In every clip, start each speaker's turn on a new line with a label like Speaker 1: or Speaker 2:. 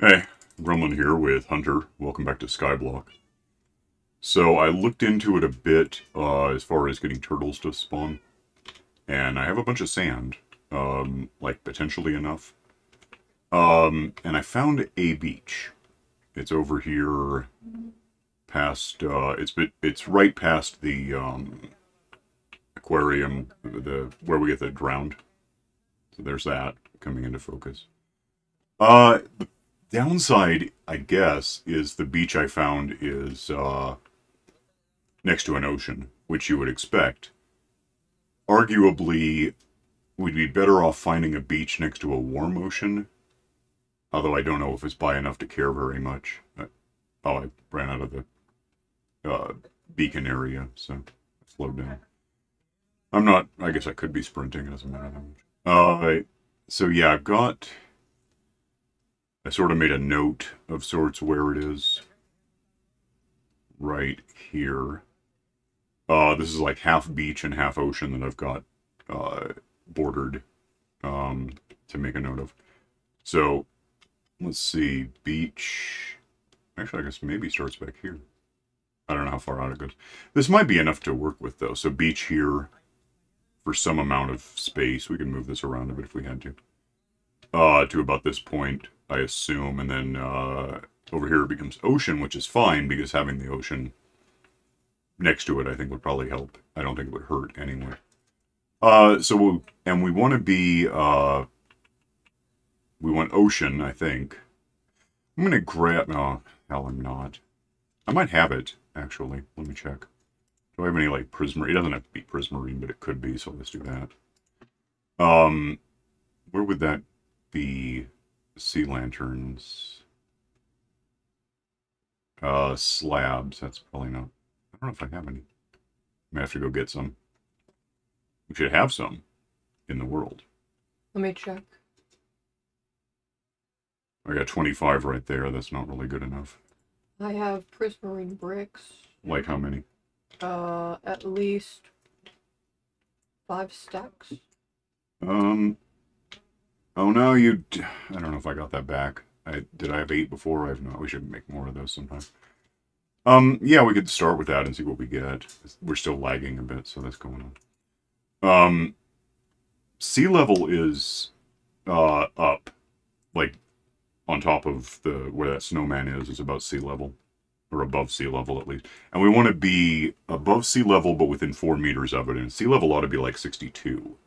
Speaker 1: Hey, Gremlin here with Hunter. Welcome back to SkyBlock. So I looked into it a bit as far as getting turtles to spawn, and I have a bunch of sand, like potentially enough. And I found a beach. It's over here, past. It's right past the aquarium, the where we get the drowned. So there's that coming into focus. The downside, I guess, is the beach I found is next to an ocean, which you would expect. Arguably, we'd be better off finding a beach next to a warm ocean, although I don't know if it's by enough to care very much. Oh, I ran out of the beacon area, so I slowed down. I'm not, I guess I could be sprinting, it doesn't matter that much. So yeah, I sort of made a note of sorts where it is. Right here. This is like half beach and half ocean that I've got bordered to make a note of. So, let's see, beach. Actually, I guess maybe starts back here. I don't know how far out it goes. This might be enough to work with, though. So beach here for some amount of space. We can move this around a bit if we had to. To about this point, I assume, and then over here it becomes ocean, which is fine because having the ocean next to it, I think, would probably help. I don't think it would hurt anyway. And we want to be, we want ocean, I think. I'm going to grab, no, hell, I'm not. I might have it, actually. Let me check. Do I have any, like, prismarine? It doesn't have to be prismarine, but it could be, so let's do that. Where would that be? Sea lanterns. Slabs, that's probably not. I don't know if I have any. I may have to go get some. We should have some in the world.
Speaker 2: Let me check.
Speaker 1: I got 25 right there. That's not really good enough.
Speaker 2: I have prismarine bricks.
Speaker 1: Like how many?
Speaker 2: At least 5 stacks.
Speaker 1: Oh no, I don't know if I got that back. Did I have 8 before? I have not. We should make more of those sometime. Yeah, we could start with that and see what we get. We're still lagging a bit, so that's going on. Sea level is, up. Like, on top of where that snowman is about sea level. Or above sea level, at least. And we want to be above sea level, but within 4 meters of it. And sea level ought to be like 62.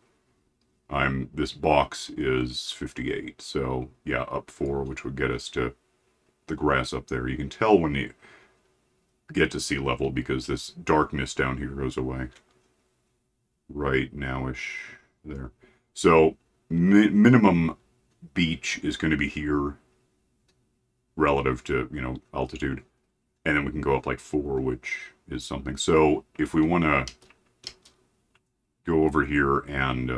Speaker 1: This box is 58, so yeah, up 4, which would get us to the grass up there. You can tell when you get to sea level because this darkness down here goes away. Right now-ish there. So, minimum beach is going to be here relative to, altitude. And then we can go up like 4, which is something. So, if we want to go over here and,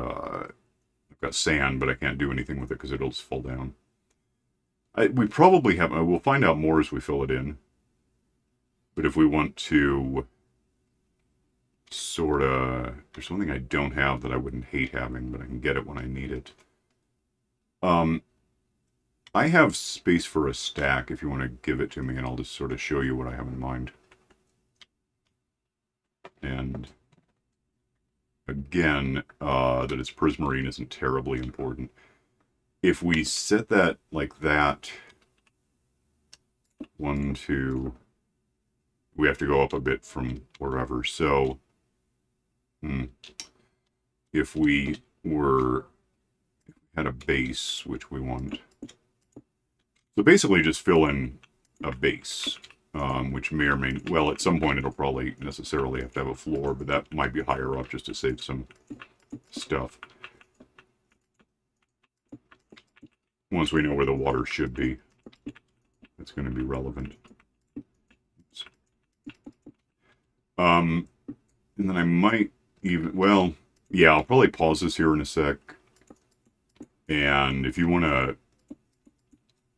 Speaker 1: I've got sand, but I can't do anything with it because it'll just fall down. We probably have, we'll find out more as we fill it in. But if we want to sort of, there's something I don't have that I wouldn't hate having, but I can get it when I need it. I have space for a stack if you want to give it to me, and I'll just sort of show you what I have in mind. And again, that it's prismarine isn't terribly important. If we set that like that, 1, 2, we have to go up a bit from wherever. So, if we had a base, which we want. So basically just fill in a base, which may or may, well, at some point it'll probably necessarily have to have a floor, but that might be higher up just to save some stuff. Once we know where the water should be, it's going to be relevant. And then I might even, well, yeah, I'll probably pause this here in a sec. And if you want to,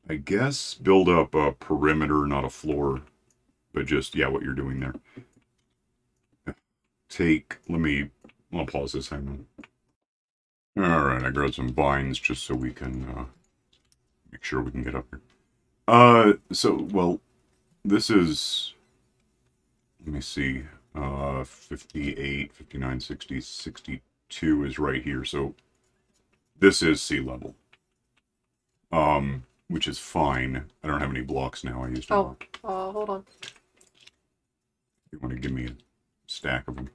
Speaker 1: I guess, build up a perimeter, not a floor, but just, yeah, what you're doing there. I'll pause this, hang on. Alright, I grabbed some vines just so we can make sure we can get up here. Well, this is, let me see, 58, 59, 60, 62 is right here, so this is sea level. Which is fine. I don't have any blocks now. I used to.
Speaker 2: Oh, hold on.
Speaker 1: You want to give me a stack of them?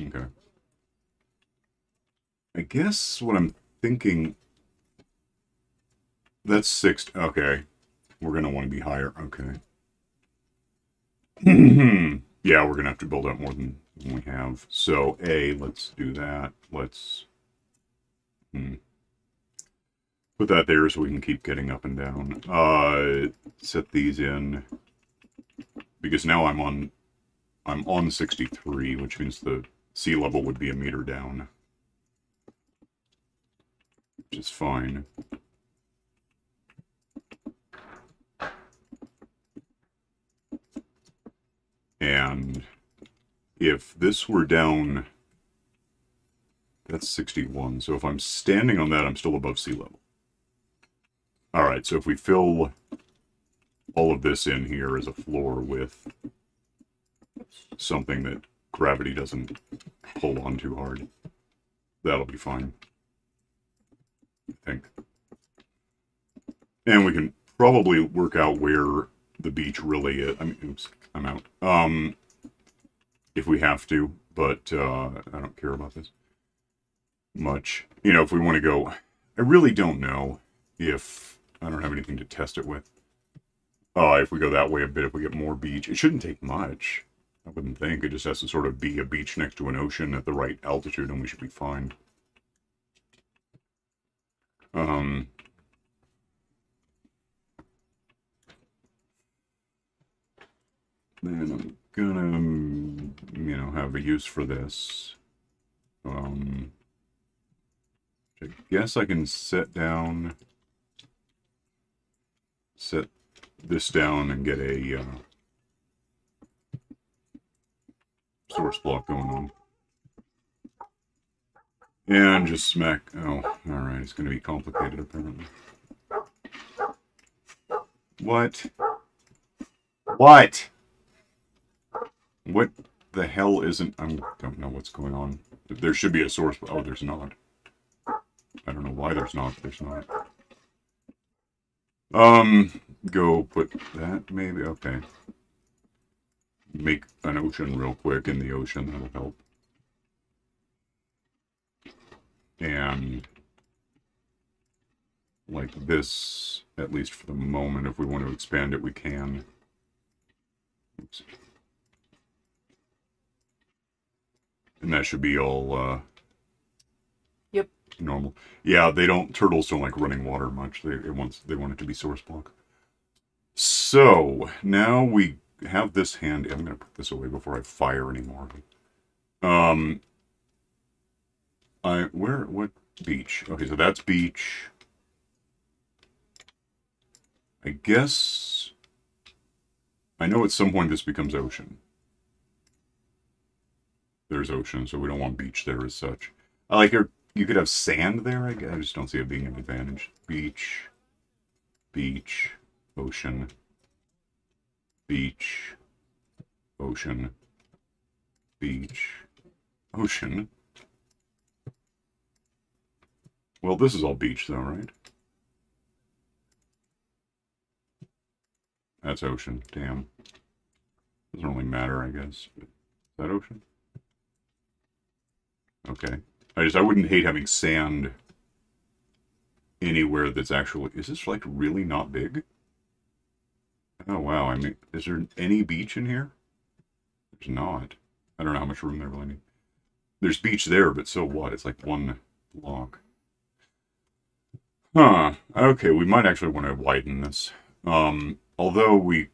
Speaker 1: Okay. I guess what I'm thinking. That's 6. Okay. We're going to want to be higher. Okay. Yeah, we're going to have to build up more than we have. So, let's do that. Let's put that there so we can keep getting up and down. Set these in. Because now I'm on 63, which means the sea level would be a meter down. Which is fine. And if this were down, that's 61. So if I'm standing on that, I'm still above sea level. Alright, so if we fill all of this in here as a floor with something that gravity doesn't pull on too hard, that'll be fine. I think. And we can probably work out where the beach really is. I mean, oops, I'm out. If we have to, but I don't care about this much. You know, if we want to go, I really don't know if I don't have anything to test it with. If we go that way a bit, if we get more beach, it shouldn't take much. I wouldn't think. It just has to sort of be a beach next to an ocean at the right altitude, and we should be fine. Then I'm gonna, you know, have a use for this. I guess I can set this down and get a source block going on. And just smack, oh, alright, it's going to be complicated apparently. What? What? What the hell isn't, I don't know what's going on. There should be a source, oh, there's not. I don't know why there's not, there's not. Go put that, maybe, okay. Make an ocean real quick in the ocean, that'll help. And like this, at least for the moment, if we want to expand it, we can. Oops. And that should be all,
Speaker 2: Yep.
Speaker 1: Normal. Yeah, turtles don't like running water much. They want it to be source block. So, now we have this handy. I'm going to put this away before I fire anymore. What beach? Okay, so that's beach. I guess, I know at some point this becomes ocean. There's ocean, so we don't want beach there as such. I like you could have sand there, I guess. I just don't see it being an advantage. Beach, beach, ocean, beach, ocean, beach, ocean. Well, this is all beach, though, right? That's ocean. Damn. Doesn't really matter, I guess. Is that ocean? Okay. I wouldn't hate having sand anywhere that's actually... Is this, like, really not big? Oh, wow. I mean, is there any beach in here? There's not. I don't know how much room they really need. There's beach there, but so what? It's like one block. Huh. Okay, we might actually want to widen this. Although we...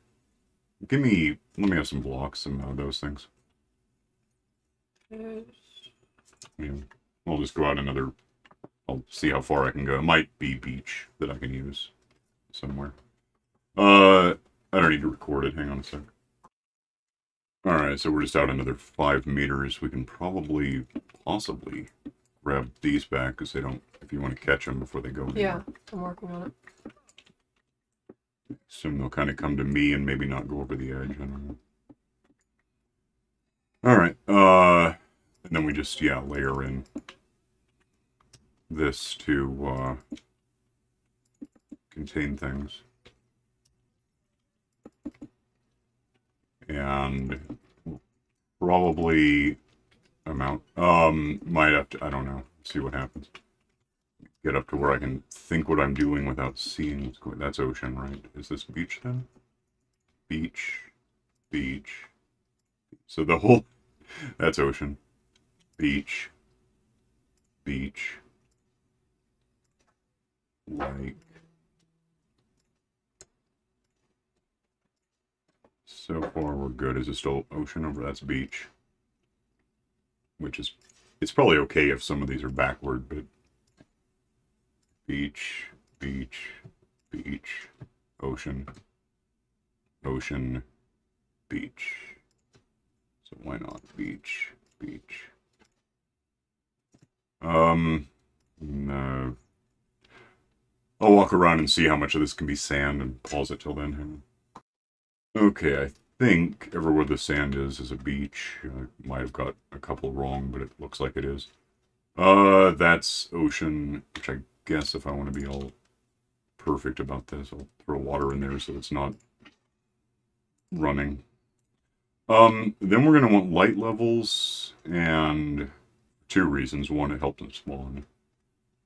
Speaker 1: let me have some blocks, some of those things. I mean, I'll just go out another... I'll see how far I can go. It might be beach that I can use somewhere. I don't need to record it. Hang on a sec. Alright, so we're just out another 5 meters. We can possibly grab these back because they don't, if you want to catch them before they go anywhere.
Speaker 2: Yeah, I'm working on it.
Speaker 1: Assume they'll kind of come to me and maybe not go over the edge. I don't know. All right. And then we just, yeah, layer in this to contain things. And probably might have to, I don't know, see what happens. Get up to where I can think what I'm doing without seeing what's going. That's ocean, right? Is this beach then? Beach, beach. So the whole, that's ocean. Beach, beach, lake. So far we're good. Is it still ocean over? That's beach. Which is, it's probably okay if some of these are backward, but beach, beach, beach, ocean, ocean, beach. So why not beach, beach? No. I'll walk around and see how much of this can be sand and pause it till then. Okay, I think everywhere the sand is a beach. I might have got a couple wrong, but it looks like it is. That's ocean, which I guess if I want to be all perfect about this, I'll throw water in there so it's not running. Then we're going to want light levels, and 2 reasons. One, it helps them spawn,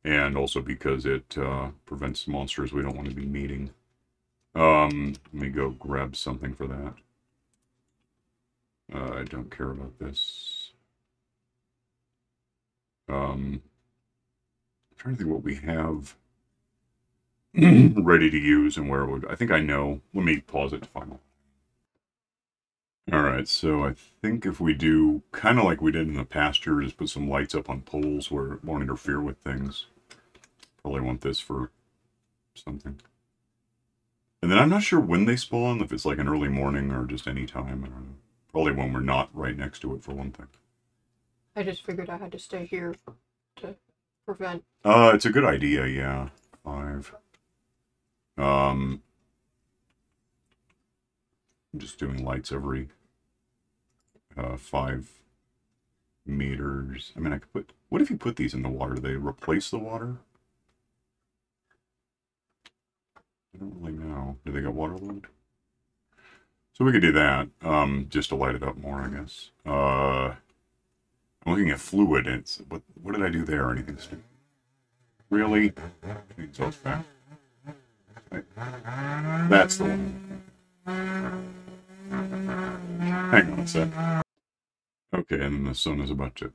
Speaker 1: and also because it prevents monsters we don't want to be meeting. Let me go grab something for that. I don't care about this. I'm trying to think what we have ready to use and where it would. I think I know. Let me pause it to find out. Alright, so I think if we do kind of like we did in the pasture, just put some lights up on poles where it won't interfere with things. Probably want this for something. And then I'm not sure when they spawn, if it's like an early morning or just any time. I don't know. Probably when we're not right next to it for one thing.
Speaker 2: I just figured I had to stay here to prevent.
Speaker 1: It's a good idea, yeah. 5. I'm just doing lights every 5 meters. I mean, I could put, what if you put these in the water? Do they replace the water? I don't really know. Do they got water load? So we could do that, just to light it up more, I guess. I'm looking at fluid. It's what did I do there? Anything stupid? Really? Exhaust fan. That's the one. Hang on a sec. Okay, and then the sun is about to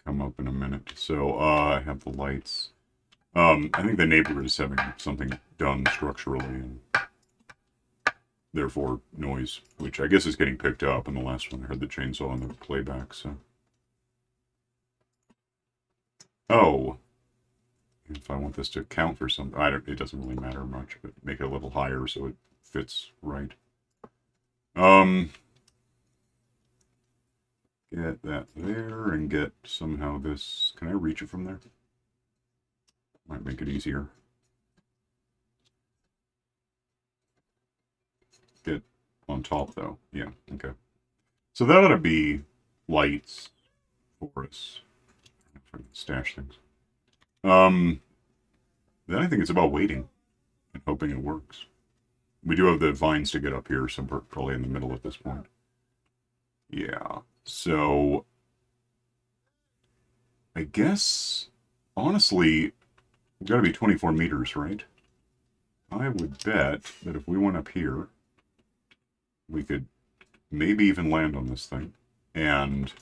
Speaker 1: come up in a minute. So I have the lights. I think the neighborhood is having something done structurally, and therefore noise, which I guess is getting picked up. In the last one, I heard the chainsaw in the playback. So, oh, if I want this to count for something, it doesn't really matter much, but make it a little higher so it fits right. Get that there and get somehow this. Can I reach it from there? Might make it easier. Get on top though. Yeah, okay. So that ought to be lights for us. If I can stash things. Then I think it's about waiting and hoping it works. We do have the vines to get up here, so we're probably in the middle at this point. Yeah, so I guess, honestly, we've got to be 24 meters, right? I would bet that if we went up here, we could maybe even land on this thing. And,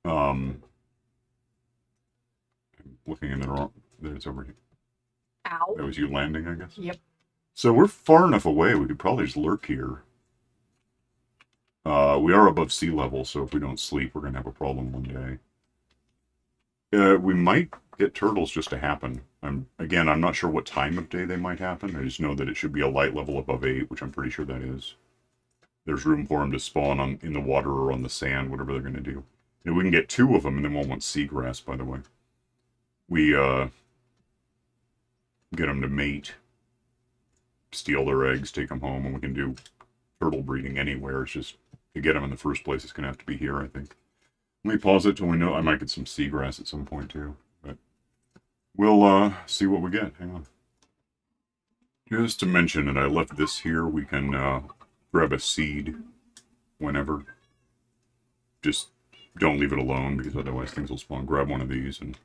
Speaker 1: I'm looking in the wrong, there's over here.
Speaker 2: Ow.
Speaker 1: That was you landing, I guess?
Speaker 2: Yep.
Speaker 1: So we're far enough away, we could probably just lurk here. We are above sea level, so if we don't sleep, we're going to have a problem one day. We might get turtles just to happen. I'm not sure what time of day they might happen. I just know that it should be a light level above 8, which I'm pretty sure that is. There's room for them to spawn in the water or on the sand, whatever they're going to do. And we can get 2 of them, and then we'll want seagrass, by the way. We, get them to mate, steal their eggs, take them home, and we can do turtle breeding anywhere. It's just, to get them in the first place, it's going to have to be here, I think. Let me pause it till we know. I might get some seagrass at some point, too. But we'll, see what we get. Hang on. Just to mention that I left this here, we can, grab a seed whenever. Just don't leave it alone, because otherwise things will spawn. Grab one of these and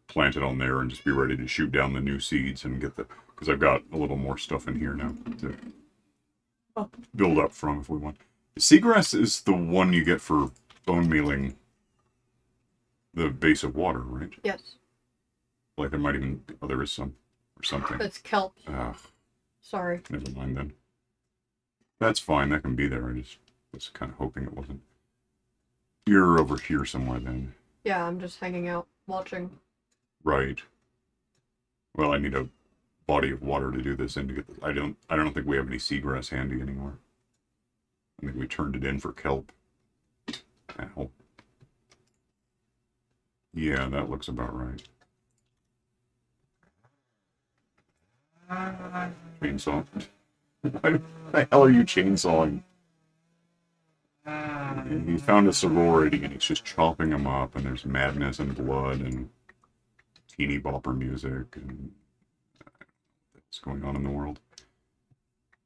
Speaker 1: plant it on there and just be ready to shoot down the new seeds and get the... Because I've got a little more stuff in here now to build up from if we want. Seagrass is the one you get for bone mealing the base of water, right?
Speaker 2: Yes.
Speaker 1: Like there might even... Oh, there is some. Or something.
Speaker 2: It's kelp. Sorry.
Speaker 1: Never mind then. That's fine. That can be there. I just was kind of hoping it wasn't. You're over here somewhere then.
Speaker 2: Yeah, I'm just hanging out, watching.
Speaker 1: Right. Well, I need a body of water to do this in to get this. I don't think we have any seagrass handy anymore. I think we turned it in for kelp. Ow. Yeah, that looks about right. Chainsaw. Why the hell are you chainsawing? He found a sorority and he's just chopping them up, and there's madness and blood and teeny bopper music and what's going on in the world.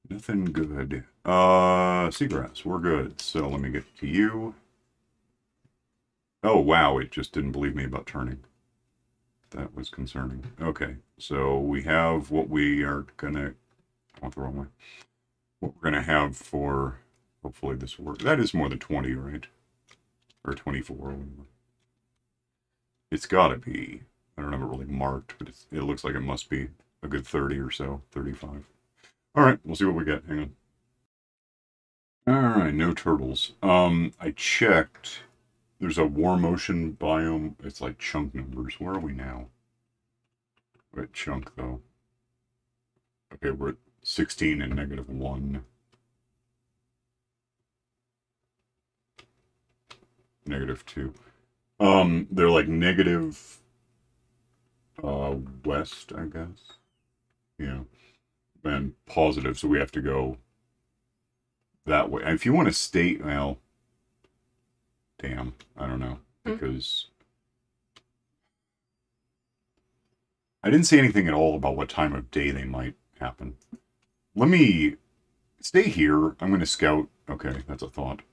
Speaker 1: Nothing good. Seagrass, we're good. So let me get to you. Oh wow, it just didn't believe me about turning. That was concerning. Okay, so we have what we are gonna... I went the wrong way. What we're gonna have for... Hopefully this works. That is more than 20, right? Or 24. It's gotta be. I don't have it really marked, but it looks like it must be a good 30 or so. 35. Alright, we'll see what we get. Hang on. Alright, no turtles. I checked. There's a warm ocean biome. It's like chunk numbers. Where are we now? We're at chunk, though. Okay, we're at 16 and -1. -2. They're like negative west, I guess. Yeah. And positive, so we have to go that way. And if you want to state, well, damn, I don't know. Because I didn't see anything at all about what time of day they might happen. Let me stay here. I'm going to scout. Okay, that's a thought.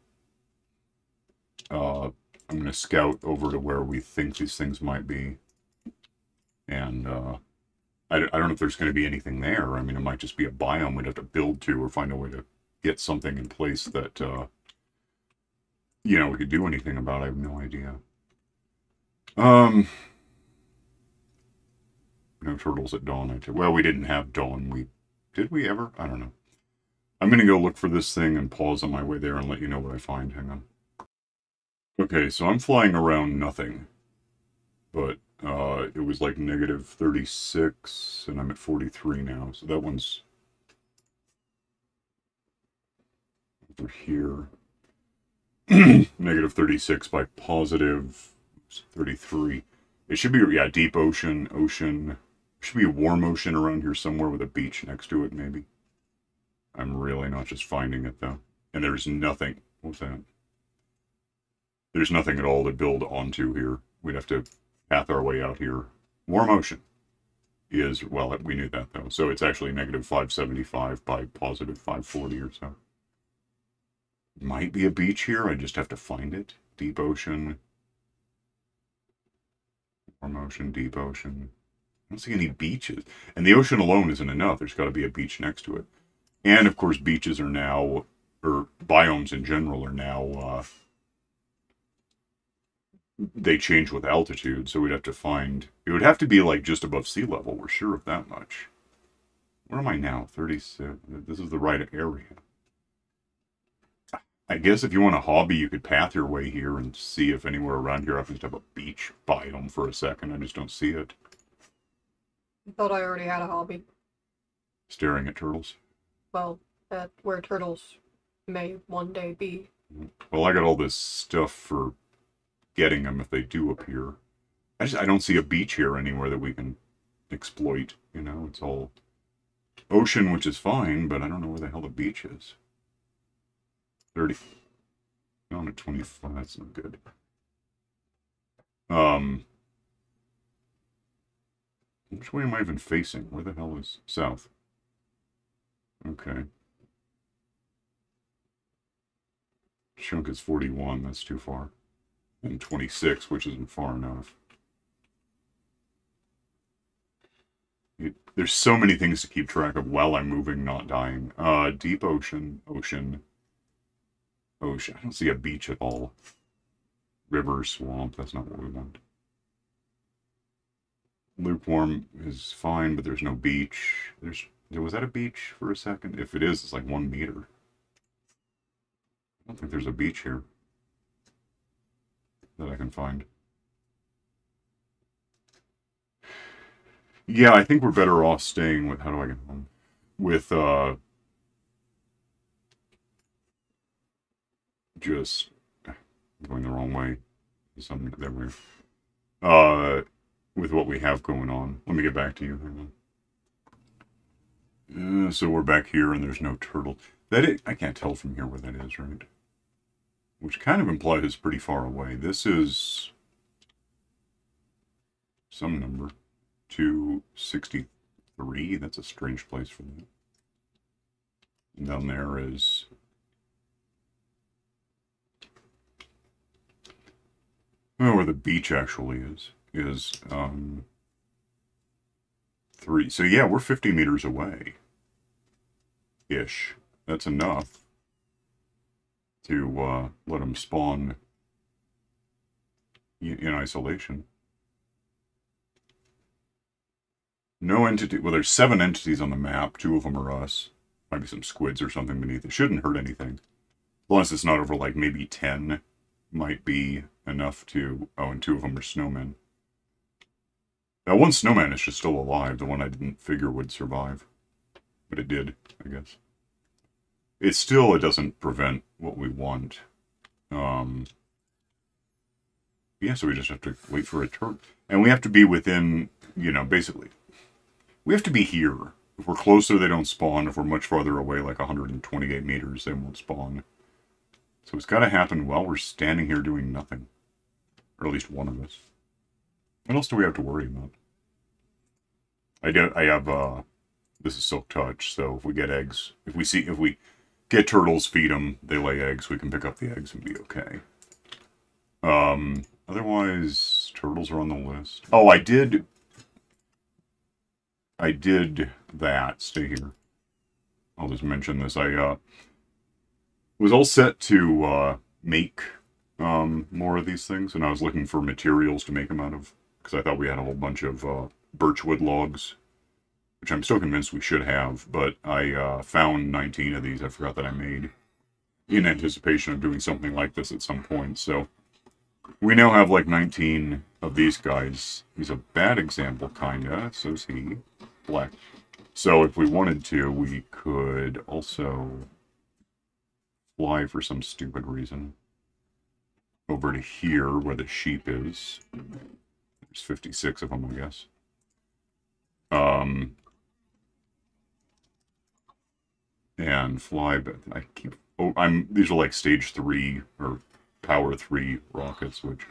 Speaker 1: I'm going to scout over to where we think these things might be. And I don't know if there's going to be anything there. I mean, it might just be a biome we'd have to build to or find a way to get something in place that, you know, we could do anything about. I have no idea. No turtles at dawn. Well, we didn't have dawn. Did we ever? I don't know. I'm going to go look for this thing and pause on my way there and let you know what I find. Hang on. Okay, so I'm flying around nothing, but it was like -36, and I'm at 43 now, so that one's over here. -36 by +33. It should be, yeah, deep ocean. Should be a warm ocean around here somewhere with a beach next to it, maybe. I'm really not just finding it, though. And there's nothing. What's that? There's nothing at all to build onto here. We'd have to path our way out here. Warm ocean is, well, we knew that, though. So it's actually -575 by +540 or so. Might be a beach here. I just have to find it. Deep ocean. Warm ocean, deep ocean. I don't see any beaches. And the ocean alone isn't enough. There's got to be a beach next to it. And, of course, beaches are now, or biomes in general are now, they change with altitude, so we'd have to find... It would have to be, like, just above sea level. We're sure of that much. Where am I now? 36. This is the right area. I guess if you want a hobby, you could path your way here and see if anywhere around here happens to have a beach biome for a second. I just don't see it.
Speaker 2: I thought I already had a hobby.
Speaker 1: Staring at turtles?
Speaker 2: Well, at where turtles may one day be.
Speaker 1: Well, I got all this stuff for getting them if they do appear. I don't see a beach here anywhere that we can exploit. You know, it's all ocean, which is fine, but I don't know where the hell the beach is. 30. On at 25, that's not good. Which way am I even facing? Where the hell is south? Okay. Chunk is 41, that's too far. And 26, which isn't far enough. There's so many things to keep track of while I'm moving, not dying. Deep ocean, ocean. I don't see a beach at all. River, swamp, that's not what we want. Lukewarm is fine, but there's no beach. Was that a beach for a second? If it is, it's like 1 meter. I don't think there's a beach here that I can find. Yeah, I think we're better off staying with, how do I get home? With, just going the wrong way. Something that we're, with what we have going on. Let me get back to you. Hang on. So we're back here and there's no turtle. I can't tell from here where that is, right? Which kind of implies it's pretty far away. This is some number. 263. That's a strange place for that. And down there is... Oh, where the beach actually is 3. So yeah, we're 50 meters away. Ish. That's enough to let them spawn in isolation. No entity. Well, there's 7 entities on the map. 2 of them are us. Might be some squids or something beneath. It shouldn't hurt anything. Unless it's not over like maybe 10. Might be enough to... Oh, and 2 of them are snowmen. That one snowman is just still alive. The one I didn't figure would survive. But it did, I guess. It doesn't prevent what we want. Yeah, so we just have to wait for a turtle. And we have to be within, you know, basically... We have to be here. If we're closer, they don't spawn. If we're much farther away, like 128 meters, they won't spawn. So it's got to happen while we're standing here doing nothing. Or at least one of us. What else do we have to worry about? I have, this is Silk Touch, so if we get eggs, if we get turtles, feed them, they lay eggs, we can pick up the eggs and be okay. Otherwise, turtles are on the list. Oh, I did that. Stay here. I'll just mention this. I was all set to make more of these things, and I was looking for materials to make them out of, because I thought we had a whole bunch of birchwood logs, which I'm still convinced we should have, but I found 19 of these I forgot that I made in anticipation of doing something like this at some point, so we now have like 19 of these guys. He's a bad example, kinda, so's he. Black. So if we wanted to, we could also fly for some stupid reason over to here where the sheep is. There's 56 of them, I guess. And fly, but I keep... Oh, these are like stage 3 or power 3 rockets, which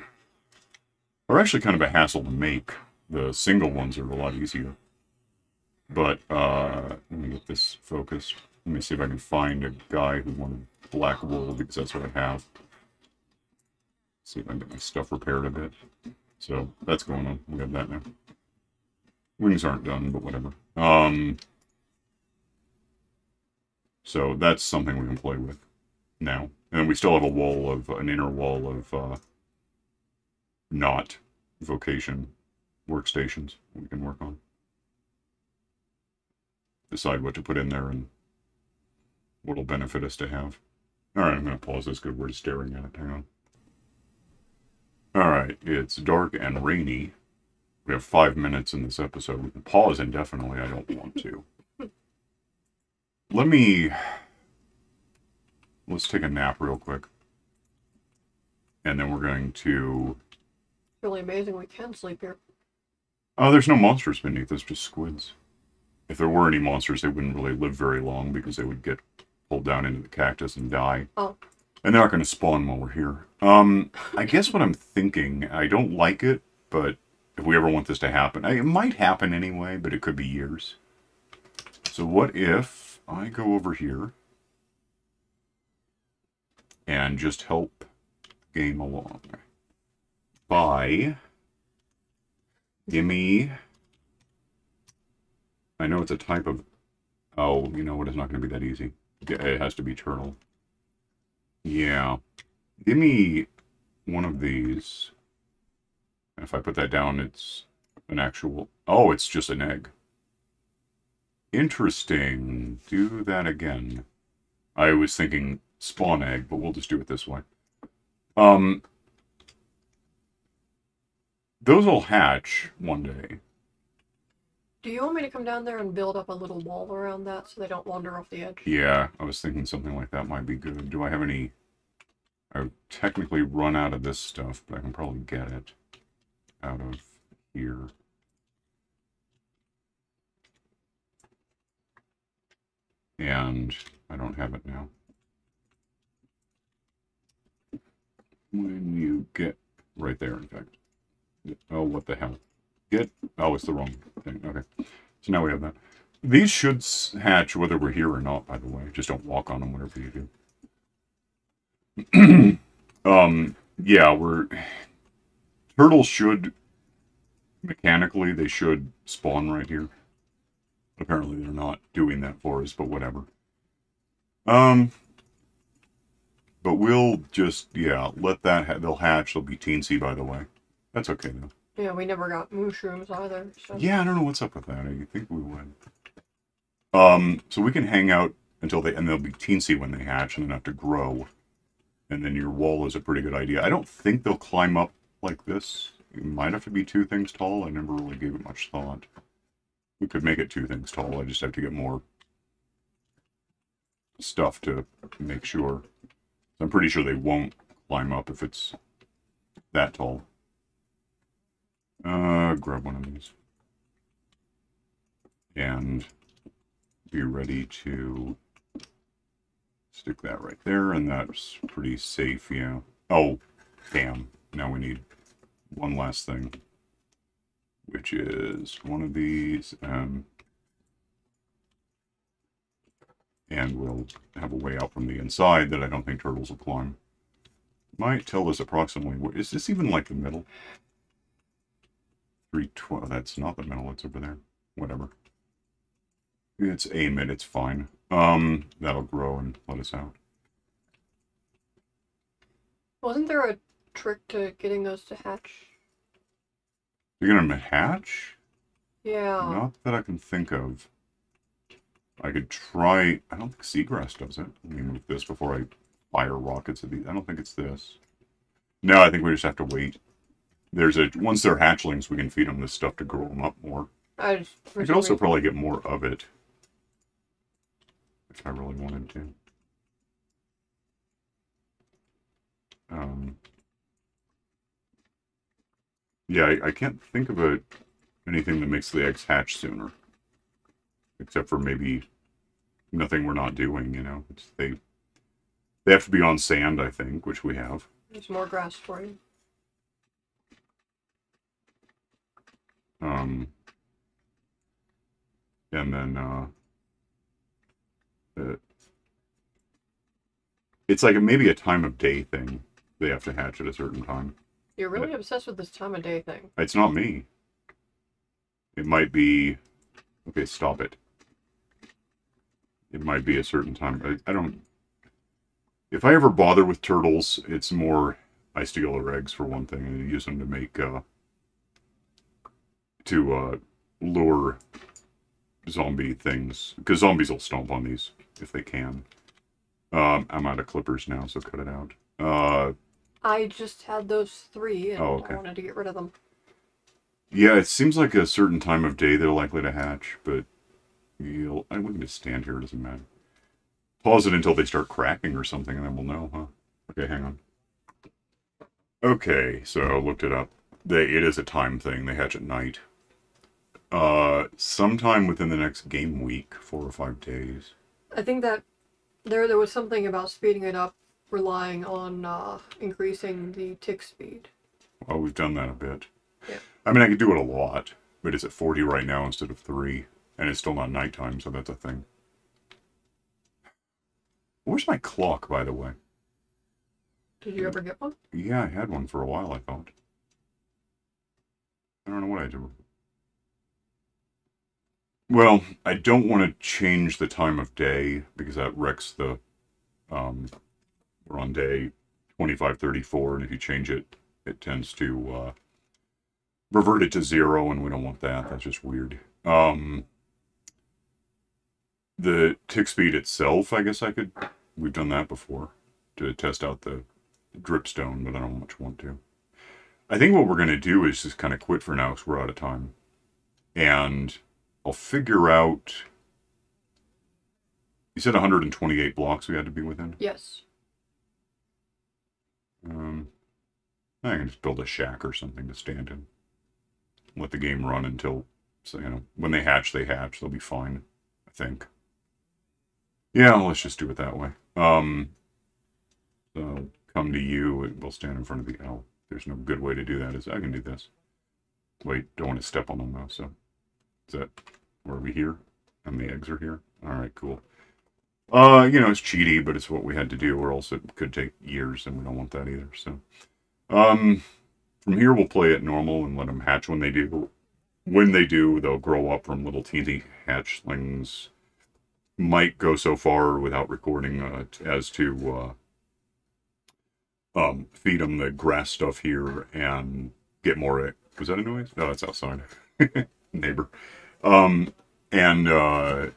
Speaker 1: are actually kind of a hassle to make. The single ones are a lot easier. But, let me get this focused. Let me see if I can find a guy who wanted black wool, because that's what I have. See if I can get my stuff repaired a bit. So, that's going on. We have that now. Wings aren't done, but whatever. So, that's something we can play with now. And then we still have an inner wall of, not vocation workstations we can work on. Decide what to put in there and what'll benefit us to have. Alright, I'm going to pause this because we're just staring at it. Hang on. Alright, it's dark and rainy. We have 5 minutes in this episode. We can pause indefinitely. I don't want to. Let's take a nap real quick. And then we're going to...
Speaker 2: It's really amazing we can sleep here.
Speaker 1: Oh, there's no monsters beneath us, just squids. If there were any monsters, they wouldn't really live very long because they would get pulled down into the cactus and die.
Speaker 2: Oh.
Speaker 1: And they're not going to spawn while we're here. I guess what I'm thinking, I don't like it, but if we ever want this to happen, it might happen anyway, but it could be years. So what if I go over here and just help game along by... Gimme... I know it's a type of... Oh, you know what? It's not going to be that easy. It has to be turtle. Yeah. Give me one of these. And if I put that down, it's an actual... Oh, it's just an egg. Interesting. Do that again. I was thinking spawn egg, but we'll just do it this way. Those will hatch one day.
Speaker 2: Do you want me to come down there and build up a little wall around that so they don't wander off the edge?
Speaker 1: Yeah, I was thinking something like that might be good. Do I have any... I've technically run out of this stuff, but I can probably get it out of here. And I don't have it now. When you get... Right there, in fact. Oh, what the hell. Get... Oh, it's the wrong thing. Okay. So now we have that. These should hatch whether we're here or not, by the way. Just don't walk on them, whatever you do. Yeah, turtles should... Mechanically, they should spawn right here. Apparently they're not doing that for us, but whatever. But we'll just, yeah, let that... They'll hatch. They'll be teensy, by the way. That's okay, though.
Speaker 2: Yeah, we never got mushrooms either. So.
Speaker 1: Yeah, I don't know what's up with that. I think we would. So we can hang out until and they'll be teensy when they hatch and then have to grow. And then your wall is a pretty good idea. I don't think they'll climb up like this. It might have to be 2 things tall. I never really gave it much thought. We could make it 2 things tall. I just have to get more stuff to make sure. I'm pretty sure they won't climb up if it's that tall. Grab one of these. And be ready to stick that right there, and that's pretty safe, yeah. Oh, damn. Now we need one last thing, which is one of these, and we'll have a way out from the inside that I don't think turtles will climb. Might tell us approximately, is this even like the middle? 312, that's not the middle, it's over there. Whatever. It's aim it, it's fine. That'll grow and let us out.
Speaker 2: Wasn't there a trick to getting those to hatch?
Speaker 1: You're gonna hatch?
Speaker 2: Yeah.
Speaker 1: Not that I can think of. I could try... I don't think seagrass does it. Let me move this before I fire rockets at these. I don't think it's this. No, I think we just have to wait. Once they're hatchlings, we can feed them this stuff to grow them up more. I could also probably get more of it. If I really wanted to. Yeah, I can't think of anything that makes the eggs hatch sooner. Except for maybe nothing we're not doing, you know. They have to be on sand, I think, which we have.
Speaker 2: There's more grass for you.
Speaker 1: And then, it's like maybe a time of day thing. They have to hatch at a certain time.
Speaker 2: You're really obsessed with this time of day thing.
Speaker 1: It's not me. It might be... Okay, stop it. It might be a certain time. I don't... If I ever bother with turtles, it's more... I steal their eggs, for one thing, and use them to make, lure zombie things. Because zombies will stomp on these, if they can. I'm out of clippers now, so cut it out.
Speaker 2: I just had those 3, and
Speaker 1: okay.
Speaker 2: I wanted to get rid of them.
Speaker 1: Yeah, it seems like a certain time of day they're likely to hatch, but we can just stand here, it doesn't matter. Pause it until they start cracking or something, and then we'll know, huh? Okay, hang on. Okay, so I looked it up. It is a time thing. They hatch at night. Sometime within the next game week, 4 or 5 days.
Speaker 2: I think that there was something about speeding it up, relying on increasing the tick speed.
Speaker 1: Well, we've done that a bit.
Speaker 2: Yeah.
Speaker 1: I mean, I could do it a lot, but it's at 40 right now instead of 3, and it's still not nighttime, so that's a thing. Where's my clock, by the way?
Speaker 2: Did you ever get one?
Speaker 1: Yeah, I had one for a while, I thought. I don't know what I do. Well, I don't want to change the time of day because that wrecks the. We're on day 2534, and if you change it, it tends to revert it to 0, and we don't want that. That's just weird. The tick speed itself, I guess I could. We've done that before to test out the dripstone, but I don't much want to. I think what we're going to do is just kind of quit for now because we're out of time. And I'll figure out. You said 128 blocks we had to be within?
Speaker 2: Yes.
Speaker 1: I can just build a shack or something to stand in. Let the game run until, so, when they hatch, they hatch. They'll be fine, I think. Yeah, let's just do it that way. So come to you. We'll stand in front of the. Oh, there's no good way to do that. I can do this. Wait, don't want to step on them though. So, is that where are we here? And the eggs are here. All right, cool. It's cheaty, but it's what we had to do, or else it could take years, and we don't want that either. So, from here we'll play it normal and let them hatch when they do. When they do, they'll grow up from little teeny hatchlings. Might go so far without recording as to feed them the grass stuff here and get more. Was that a noise? No, that's outside. Neighbor. And I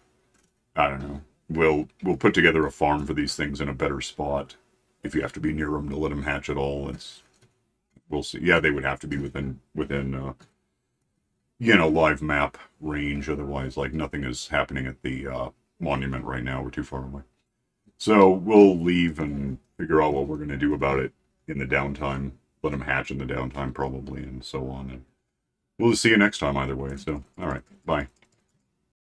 Speaker 1: don't know. We'll put together a farm for these things in a better spot. If you have to be near them to let them hatch at all, we'll see. Yeah, they would have to be within live map range. Otherwise, like nothing is happening at the monument right now. We're too far away. So we'll leave and figure out what we're going to do about it in the downtime. Let them hatch in the downtime probably, and so on. And we'll see you next time either way. So, all right, bye.